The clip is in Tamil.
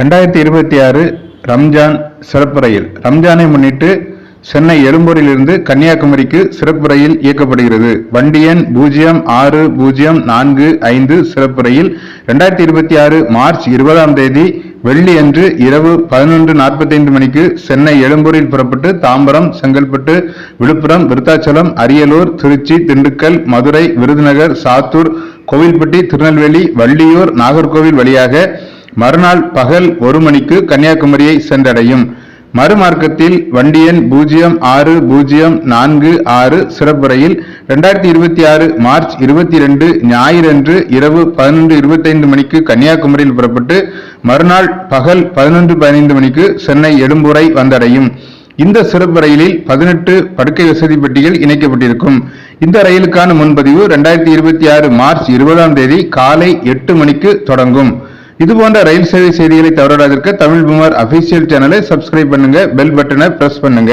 2026 ரம்ஜான் சிறப்பு ரயில். ரம்ஜானை முன்னிட்டு சென்னை எழும்பூரிலிருந்து கன்னியாகுமரிக்கு சிறப்பு ரயில் இயக்கப்படுகிறது. வண்டி எண் 06045 சிறப்பு ரயில் 2026 மார்ச் 20ஆம் தேதி வெள்ளி அன்று இரவு 11:45 மணிக்கு சென்னை எழும்பூரில் புறப்பட்டு தாம்பரம், செங்கல்பட்டு, விழுப்புரம், விருத்தாச்சலம், அரியலூர், திருச்சி, திண்டுக்கல், மதுரை, விருதுநகர், சாத்தூர், கோவில்பட்டி, திருநெல்வேலி, வள்ளியூர், நாகர்கோவில் வழியாக மறுநாள் பகல் 1 மணிக்கு கன்னியாகுமரியை சென்றடையும். மறுமார்க்கத்தில் வண்டி எண் 06046 சிறப்பு ரயில் 2026 மார்ச் 22 ஞாயிறன்று இரவு 11:25 மணிக்கு கன்னியாகுமரியில் புறப்பட்டு மறுநாள் பகல் 11:15 மணிக்கு சென்னை எழும்பூரை வந்தடையும். இந்த சிறப்பு ரயிலில் 18 படுக்கை வசதி பெட்டிகள் இணைக்கப்பட்டிருக்கும். இந்த ரயிலுக்கான முன்பதிவு 2026 மார்ச் 20ஆம் தேதி காலை 8 மணிக்கு தொடங்கும். இதுபோன்ற ரயில் சேவை செய்திகளை தவறாதிருக்க தமிழ் பூமர் அபிஷியல் சேனலை சப்ஸ்கிரைப் பண்ணுங்க, பெல் பட்டனை பிரஸ் பண்ணுங்க.